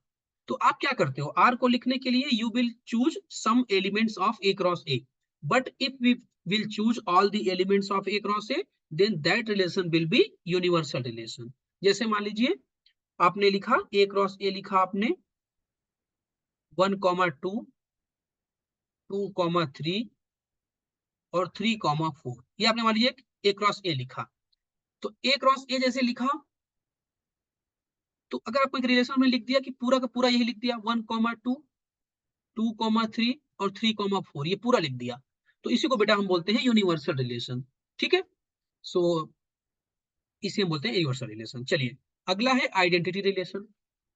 तो आप क्या करते हो, आर को लिखने के लिए you will choose some elements of A cross A, but if we will choose all the elements of A cross A, then that relation will be universal relation. जैसे मान लीजिए आपने लिखा ए क्रॉस ए, लिखा आपने 1,2, 2,3 और 3,4, ये आपने मान लीजिए ए क्रॉस ए लिखा। तो ए क्रॉस ए जैसे लिखा, तो अगर आपको एक रिलेशन में लिख दिया कि पूरा का पूरा यही लिख दिया, 1,2, 2,3 और 3,4, ये पूरा लिख दिया, तो इसी को बेटा हम बोलते हैं यूनिवर्सल रिलेशन, ठीक है। सो इसे हम बोलते हैं यूनिवर्सल रिलेशन। चलिए अगला है आइडेंटिटी रिलेशन।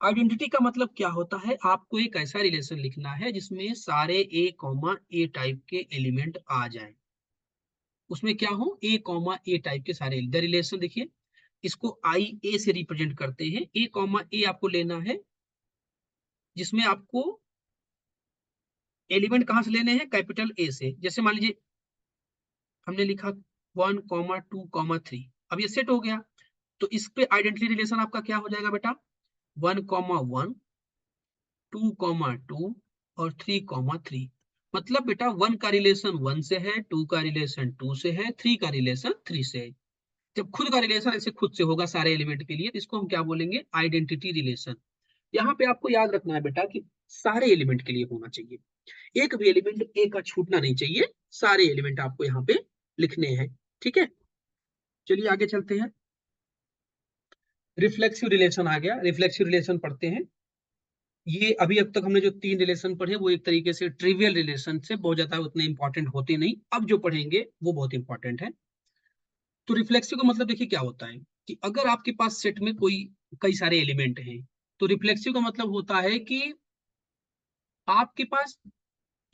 आइडेंटिटी का मतलब क्या होता है, आपको एक ऐसा रिलेशन लिखना है जिसमें सारे ए कॉमा ए टाइप के एलिमेंट आ जाएं। उसमें क्या हो, ए कॉमा ए टाइप के सारे द रिलेशन। देखिए इसको आई ए से रिप्रेजेंट करते हैं, ए कॉमा ए आपको लेना है, जिसमें आपको एलिमेंट कहां से लेने हैं, कैपिटल ए से। जैसे मान लीजिए हमने लिखा 1,2,3, अब ये सेट हो गया। तो इस पे आइडेंटिटी रिलेशन आपका क्या हो जाएगा बेटा, 1,1, 2,2 और 3,3। मतलब बेटा 1 का रिलेशन 1 से है, 2 का रिलेशन 2 से है, 3 का रिलेशन 3 से है। जब खुद का रिलेशन ऐसे खुद से होगा सारे एलिमेंट के लिए, तो इसको हम क्या बोलेंगे, आइडेंटिटी रिलेशन। यहाँ पे आपको याद रखना है बेटा कि सारे एलिमेंट के लिए होना चाहिए, एक भी एलिमेंट ए का छूटना नहीं चाहिए, सारे एलिमेंट आपको यहाँ पे लिखने हैं, ठीक है। चलिए आगे चलते हैं। रिफ्लेक्सिव रिलेशन आ गया, रिफ्लेक्सिव रिलेशन पढ़ते हैं। ये अभी अब तक हमने जो 3 रिलेशन पढ़े वो एक तरीके से ट्रिवियल रिलेशन से बहुत ज्यादा उतने इंपॉर्टेंट होते नहीं, अब जो पढ़ेंगे वो बहुत इंपॉर्टेंट है। तो रिफ्लेक्सिव का मतलब देखिए क्या होता है कि अगर आपके पास सेट में कोई कई सारे एलिमेंट हैं, तो रिफ्लेक्सिव का मतलब होता है कि आपके पास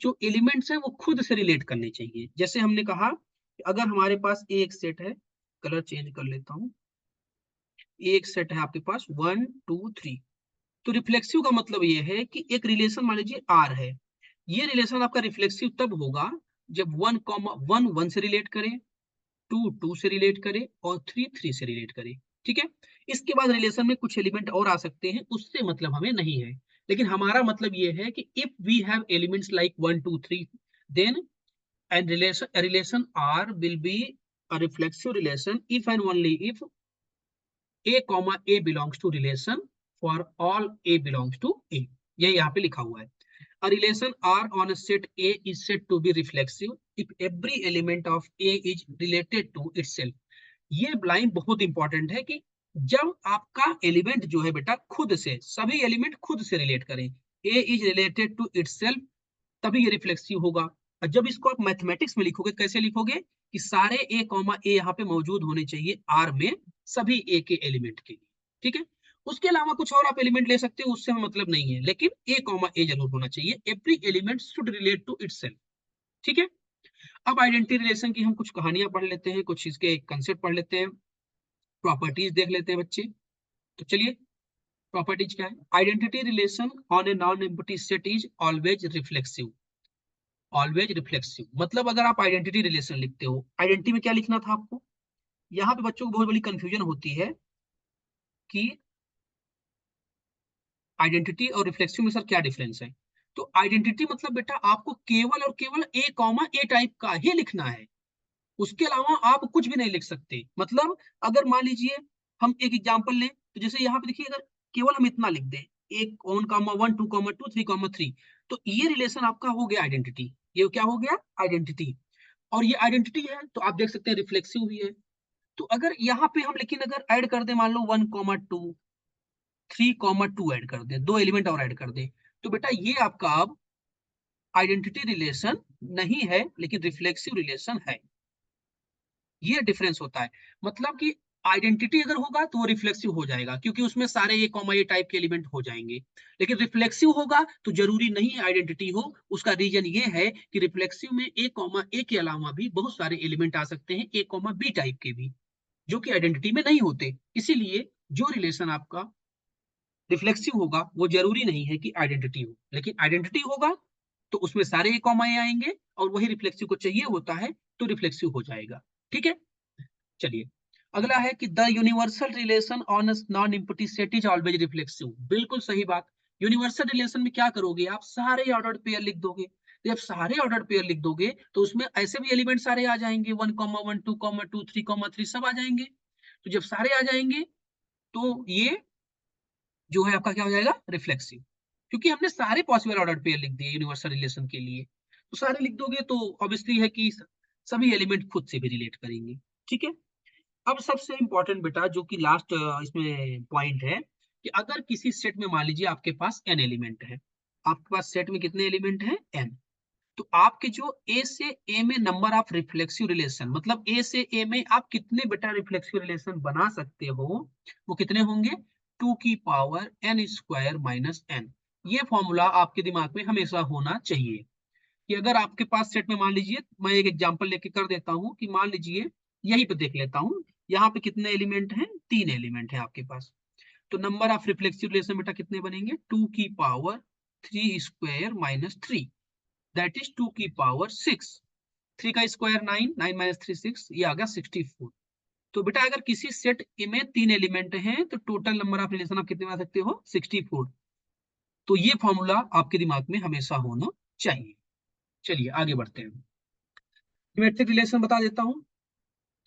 जो एलिमेंट्स हैं वो खुद से रिलेट करने चाहिए। जैसे हमने कहा कि अगर हमारे पास एक सेट है, कलर चेंज कर लेता हूँ, एक सेट है आपके पास 1 2 3, तो रिफ्लेक्सिव का मतलब ये है कि एक रिलेशन मान लीजिए आर है, ये रिलेशन आपका रिफ्लेक्सिव तब होगा जब 1 से रिलेट करे, 2 से रिलेट करे और 3 से रिलेट करे। ठीक है, इसके बाद रिलेशन में कुछ एलिमेंट और आ सकते हैं, उससे मतलब हमें नहीं है, लेकिन हमारा मतलब ये है कि if we have elements like 1 2 3, then and relation R will be a reflexive relation if and only if a comma a belongs to relation for all a belongs to a। ये यहाँ पे लिखा हुआ है, a relation R on a set A is said to be reflexive if every element of A is related to itself। ये line बहुत important है कि जब आपका एलिमेंट जो है बेटा खुद से, सभी एलिमेंट खुद से रिलेट करें, ए इज रिलेटेड टू इटसेल्फ, तभी ये रिफ्लेक्सिव होगा। और जब इसको आप मैथमेटिक्स में लिखोगे, कैसे लिखोगे कि सारे ए कॉमा ए यहाँ पे मौजूद होने चाहिए आर में, सभी ए के एलिमेंट के लिए। ठीक है, उसके अलावा कुछ और आप एलिमेंट ले सकते हो, उससे हमें मतलब नहीं है, लेकिन ए कॉमा ए जरूर होना चाहिए। Every element should relate to itself. ठीक है, अब आइडेंटिटी रिलेशन की हम कुछ कहानियां पढ़ लेते हैं, कुछ इसके कंसेप्ट पढ़ लेते हैं, प्रॉपर्टीज देख लेते हैं बच्चे। तो चलिए, प्रॉपर्टीज क्या है? Identity relation on a non empty set is always reflexive. Always reflexive मतलब अगर आप आइडेंटिटी रिलेशन लिखते हो, आइडेंटिटी में क्या लिखना था आपको? यहाँ पे बच्चों को बहुत बड़ी कंफ्यूजन होती है कि आइडेंटिटी और रिफ्लेक्सिव में सर क्या डिफरेंस है। तो आइडेंटिटी मतलब बेटा आपको केवल और केवल ए कॉमा ए टाइप का ही लिखना है, उसके अलावा आप कुछ भी नहीं लिख सकते। मतलब अगर मान लीजिए हम एक एग्जांपल लें, तो जैसे यहाँ पे देखिए, अगर केवल हम इतना लिख दें, एक ऑन कामा 1 2 कामा 2 3 कामा 3, तो ये रिलेशन आपका हो गया आइडेंटिटी। ये क्या हो गया? आइडेंटिटी। और ये आइडेंटिटी है तो आप देख सकते हैं रिफ्लेक्सिव भी है। तो अगर यहाँ पे हम लेकिन अगर ऐड कर दे, मान लो 1 2 3 2 ऐड कर दे, दो एलिमेंट और ऐड कर दे, तो बेटा ये आपका अब आइडेंटिटी रिलेशन नहीं है, लेकिन रिफ्लेक्सिव रिलेशन है। ये डिफरेंस होता है। मतलब कि आइडेंटिटी अगर होगा तो वो रिफ्लेक्सिव हो जाएगा, क्योंकि उसमें सारे ए कॉमा ए टाइप के एलिमेंट हो जाएंगे। लेकिन रिफ्लेक्सिव होगा तो जरूरी नहीं आइडेंटिटी हो। उसका रीजन ये है कि रिफ्लेक्सिव में ए कॉमा ए के अलावा भी बहुत सारे एलिमेंट आ सकते हैं, ए कॉमा बी टाइप के भी, जो कि आइडेंटिटी में नहीं होते। इसीलिए जो रिलेशन आपका रिफ्लेक्सिव होगा वो जरूरी नहीं है कि आइडेंटिटी हो, लेकिन आइडेंटिटी होगा तो उसमें सारे ए कॉमा ए आएंगे, और वही रिफ्लेक्सिव को चाहिए होता है तो रिफ्लेक्सिव हो जाएगा। ठीक है, चलिए अगला है कि the universal relation on non empty set is always reflexive. बिल्कुल सही बात। यूनिवर्सल रिलेशन में क्या करोगे आप? सारे ऑर्डर्ड पेयर लिख दोगे। जब सारे ऑर्डर्ड पेयर लिख दोगे तो उसमें ऐसे भी एलिमेंट सारे आ जाएंगे, 1 2 2 3 सब आ जाएंगे। तो जब सारे आ जाएंगे तो ये जो है आपका क्या हो जाएगा? रिफ्लेक्सिव, क्योंकि हमने सारे पॉसिबल ऑर्डर्ड पेयर लिख दिए यूनिवर्सल रिलेशन के लिए। तो सारे लिख दोगे तो ऑब्वियसली है कि सभी एलिमेंट खुद से भी रिलेट करेंगे। ठीक है, अब सबसे इंपॉर्टेंट बेटा जो कि लास्ट इसमें पॉइंट है, कि अगर किसी सेट में मान लीजिए आपके पास n एलिमेंट है, आपके पास सेट में कितने एलिमेंट हैं? n। तो आपके जो a से a में नंबर ऑफ रिफ्लेक्सिव रिलेशन, मतलब a से a में आप कितने बेटा रिफ्लेक्सिव रिलेशन बना सकते हो, वो कितने होंगे? 2 की power n square minus n। ये फॉर्मूला आपके दिमाग में हमेशा होना चाहिए कि अगर आपके पास सेट में, मान लीजिए मैं एक एग्जांपल लेके कर देता हूं, कि मान लीजिए यहीं पे देख लेता हूं, यहाँ पे कितने एलिमेंट हैं? 3 एलिमेंट है आपके पास। तो नंबर ऑफ रिफ्लेक्सिव रिलेशन बेटा कितने बनेंगे? 2 की power 3 square minus 3, that is 2 की पावर 6। 3 का स्क्वायर 9, 9 माइनस 3 6, ये आ गया 64। तो बेटा अगर किसी सेट में 3 एलिमेंट हैं तो टोटल नंबर ऑफ रिलेशन आप कितने बना सकते हो? 64। तो ये फॉर्मूला आपके दिमाग में हमेशा होना चाहिए। चलिए आगे बढ़ते हैं। सिमेट्रिक रिलेशन बता देता हूँ।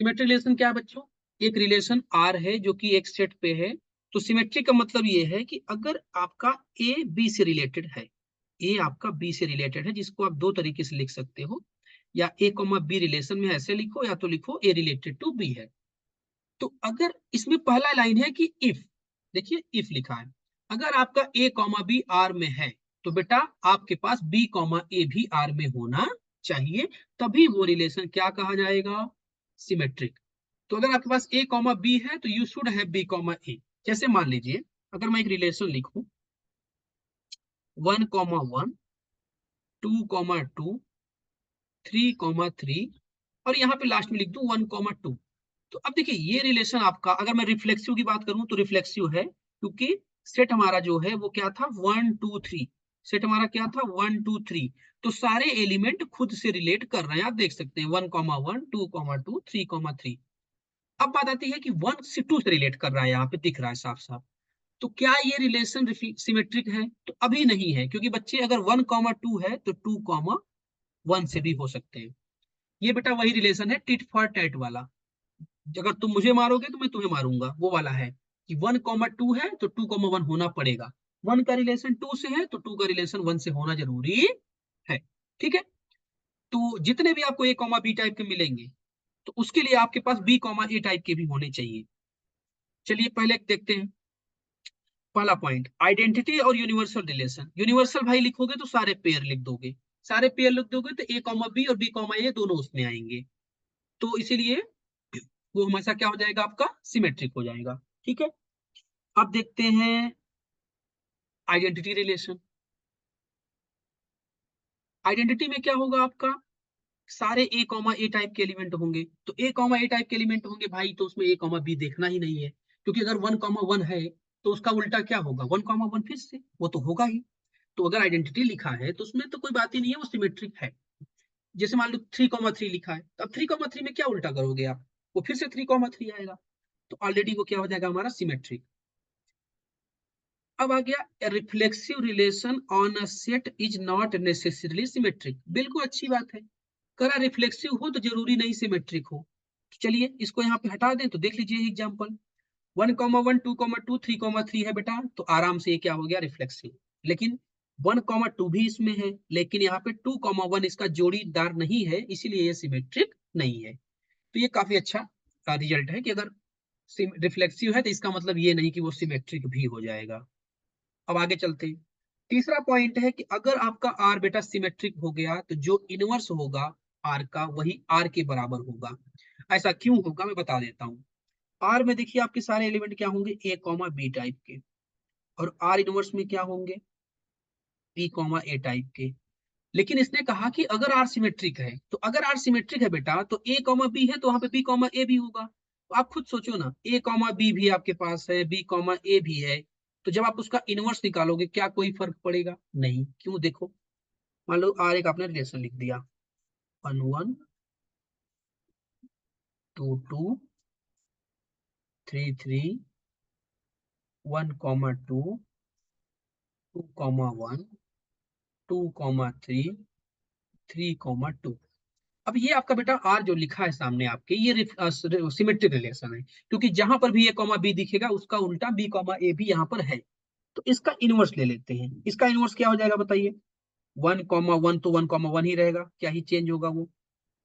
सिमेट्रिक रिलेशन क्या है बच्चों? एक रिलेशन आर है जो कि एक सेट पे है। तो सिमेट्रिक का मतलब ये है कि अगर आपका ए बी से रिलेटेड है, ए आपका बी से रिलेटेड है, जिसको आप दो तरीके से लिख सकते हो, या ए कॉमा बी रिलेशन में ऐसे लिखो, या तो लिखो ए रिलेटेड टू बी है। तो अगर इसमें पहला लाइन है कि इफ, देखिए इफ लिखा है, अगर आपका ए कॉमा बी आर में है तो बेटा आपके पास बी कॉमा ए भी आर में होना चाहिए, तभी वो रिलेशन क्या कहा जाएगा? सिमेट्रिक। तो अगर आपके पास ए कॉमा बी है तो you should have B comma A. जैसे मान लीजिए अगर मैं एक रिलेशन लिखूं 1,1, 2,2, 3,3 और यहाँ पे लास्ट में लिख दूं 1,2। तो अब देखिए ये रिलेशन आपका, अगर मैं रिफ्लेक्सिव की बात करूं तो रिफ्लेक्सिव है, क्योंकि सेट हमारा जो है वो क्या था 1, 2, 3। सेट हमारा क्या था 1, 2, 3। तो सारे एलिमेंट खुद से रिलेट कर रहे हैं, आप देख सकते हैं 1,1, 2,2, 3,3। अब बात आती है कि 1 से 2 से रिलेट कर रहा है, यहाँ पे दिख रहा है साफ साफ। तो क्या ये रिलेशन सिमेट्रिक है? तो अभी नहीं है, क्योंकि बच्चे अगर 1,2 है तो 2,1 से भी हो सकते हैं। ये बेटा वही रिलेशन है टिट फॉर टैट वाला। अगर तुम मुझे मारोगे तो मैं तुम्हें मारूंगा, वो वाला है कि 1,2 है तो 2,1 होना पड़ेगा। 1 का रिलेशन 2 से है तो 2 का रिलेशन 1 से होना जरूरी है। ठीक है। तो जितने भी आपको ए कॉमा बी टाइप के मिलेंगे तो उसके लिए आपके पास बी कॉमा ए टाइप के भी होने चाहिए। चलिए पहले देखते हैं। पहला पॉइंट आइडेंटिटी और यूनिवर्सल रिलेशन। यूनिवर्सल भाई लिखोगे तो सारे पेयर लिख दोगे, सारे पेयर लिख दोगे तो ए कॉमा बी और बी कॉमा ए दोनों उसमें आएंगे। तो इसीलिए वो हमेशा क्या हो जाएगा आपका सिमेट्रिक हो जाएगा। ठीक है। अब देखते हैं आइडेंटिटी रिलेशन। आइडेंटिटी में क्या होगा आपका, सारे ए कॉमा ए टाइप के एलिमेंट होंगे। तो ए कॉमा ए टाइप के एलिमेंट होंगे भाई, तो उसमें ए कॉमा बी देखना ही नहीं है, क्योंकि अगर 1,1 है तो उसका उल्टा क्या होगा 1,1 फिर से वो तो होगा ही। तो अगर आइडेंटिटी लिखा है तो उसमें तो कोई बात ही नहीं है, वो सिमेट्रिक है। जैसे मान लो 3,3 लिखा है, तो अब 3,3 में क्या उल्टा करोगे आप, वो फिर से 3,3 आएगा। तो ऑलरेडी वो क्या हो जाएगा हमारा सिमेट्रिक। अब आ गया reflexive relation on a set is not necessarily symmetric. बिल्कुल अच्छी बात है, करा रिफ्लेक्सिव हो तो जरूरी नहीं सिमेट्रिक हो। तो चलिए इसको यहाँ पे हटा दें तो देख लीजिए एग्जाम्पल 1,1, 2,2, 3,3 है बेटा, तो आराम से ये क्या हो गया रिफ्लेक्सिव। लेकिन 1,2 भी इसमें है, लेकिन यहाँ पे 2,1 इसका जोड़ीदार नहीं है, इसीलिए ये सिमेट्रिक नहीं है। तो ये काफी अच्छा रिजल्ट है कि अगर रिफ्लेक्सिव है तो इसका मतलब ये नहीं कि वो सिमेट्रिक भी हो जाएगा। अब आगे चलते हैं। तीसरा पॉइंट है कि अगर आपका आर बेटा सिमेट्रिक हो गया तो जो इनवर्स होगा आर का वही आर के बराबर होगा। ऐसा क्यों होगा मैं बता देता हूँ। आर में देखिए आपके सारे एलिमेंट क्या होंगे ए कॉमा बी टाइप के, और आर इनवर्स में क्या होंगे बी कॉमा ए टाइप के। लेकिन इसने कहा कि अगर आर सिमेट्रिक है, तो अगर आर सिमेट्रिक है बेटा तो ए कॉमा बी है तो वहां पे बी कॉमा ए भी होगा। तो आप खुद सोचो ना, ए कॉमा बी भी आपके पास है, बी कॉमा ए भी है, तो जब आप उसका इनवर्स निकालोगे क्या कोई फर्क पड़ेगा? नहीं। क्यों? देखो मान लो आर एक आपने रिलेशन लिख दिया 1, 1, 2, 2, 3, 3, 1,2, 2,1, 2,3, 3,2। अब ये आपका बेटा आर जो लिखा है सामने आपके ये सिमेट्रिक रिलेशन है, क्योंकि जहां पर भी ए कॉमा बी दिखेगा उसका उल्टा बी कॉमा ए भी यहाँ पर है। तो इसका इनवर्स ले लेते हैं। इसका इनवर्स क्या हो जाएगा बताइए, 1,1 तो 1,1 ही रहेगा, क्या ही चेंज होगा वो।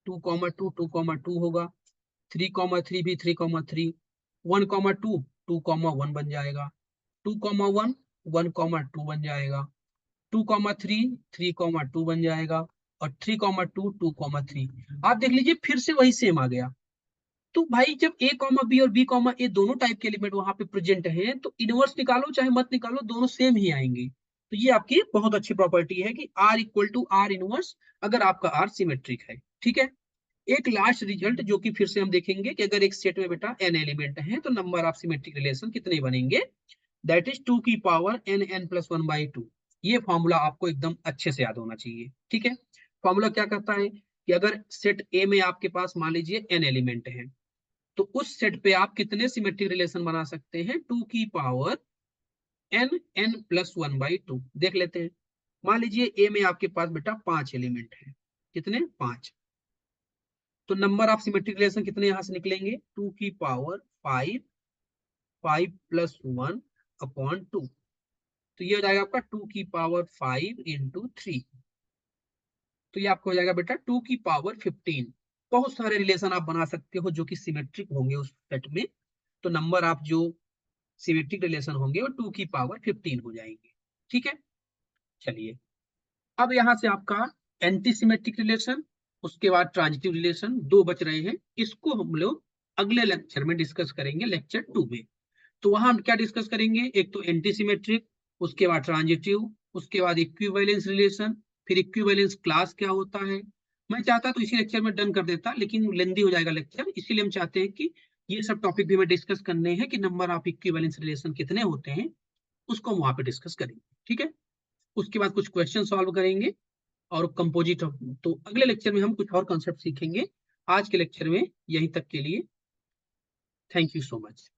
2,2, 2,2 होगा, 3,3 भी 3,3, 1,2, 2,1 बन जाएगा, 2,1, 1,2 बन जाएगा, 2,3, 3,2 बन जाएगा, और 3,2, 2,3। आप देख लीजिए फिर से वही सेम आ गया। तो भाई जब ए कॉमा बी और बी कॉमा ए दोनों टाइप के एलिमेंट वहां पे प्रेजेंट हैं तो इनवर्स निकालो चाहे मत निकालो दोनों सेम ही आएंगे। तो ये आपकी बहुत अच्छी प्रॉपर्टी है कि R equal to R inverse, अगर आपका आर सिमेट्रिक है। ठीक है। एक लास्ट रिजल्ट जो कि फिर से हम देखेंगे कि अगर एक सेट में बेटा एन एलिमेंट है तो नंबर ऑफ सिमेट्रिक रिलेशन कितने बनेंगे, दैट इज 2 की पावर एन एन प्लस 1/2। ये फॉर्मूला आपको एकदम अच्छे से याद होना चाहिए। ठीक है। फॉर्मूला क्या कहता है कि अगर सेट ए में आपके पास मान लीजिए एन एलिमेंट है तो उस सेट पे आप कितने सिमेट्रिक रिलेशन बना सकते हैं, 2 की पावर एन एन प्लस 1/2। देख लेते हैं। मान लीजिए ए में आपके पास बेटा 5 एलिमेंट है, कितने 5। तो नंबर ऑफ सिमेट्रिक रिलेशन कितने यहां से निकलेंगे 2 की पावर 5, 5 प्लस 1/2। तो ये हो जाएगा आपका 2 की पावर 5 इंटू 3। तो ये आपको हो जाएगा बेटा 2 की पावर 15। बहुत सारे रिलेशन आप बना सकते हो जो कि सिमेट्रिक होंगे उस सेट में। तो नंबर ऑफ जो सिमेट्रिक रिलेशन होंगे वो 2 की पावर 15 हो जाएंगे। ठीक है। चलिए अब यहां से आपका एंटी सिमेट्रिक रिलेशन, उसके बाद ट्रांजिटिव रिलेशन दो बच रहे हैं, इसको हम लोग अगले लेक्चर में डिस्कस करेंगे, लेक्चर 2 में। तो वहां हम क्या डिस्कस करेंगे, एक तो एंटीसिमेट्रिक, उसके बाद ट्रांजिटिव, उसके बाद इक्विवेलेंस रिलेशन, फिर इक्विवेलेंस क्लास क्या होता है। मैं चाहता तो इसी लेक्चर में डन कर देता, लेकिन लेंदी हो जाएगा लेक्चर, इसीलिए हम चाहते हैं कि ये सब टॉपिक भी हमें डिस्कस करने हैं कि नंबर ऑफ इक्विवेलेंस रिलेशन कितने होते हैं, उसको हम वहां पे डिस्कस करेंगे। ठीक है, उसके बाद कुछ क्वेश्चन सॉल्व करेंगे और कंपोजिट ऑफ। तो अगले लेक्चर में हम कुछ और कॉन्सेप्ट सीखेंगे। आज के लेक्चर में यहीं तक के लिए, थैंक यू सो मच।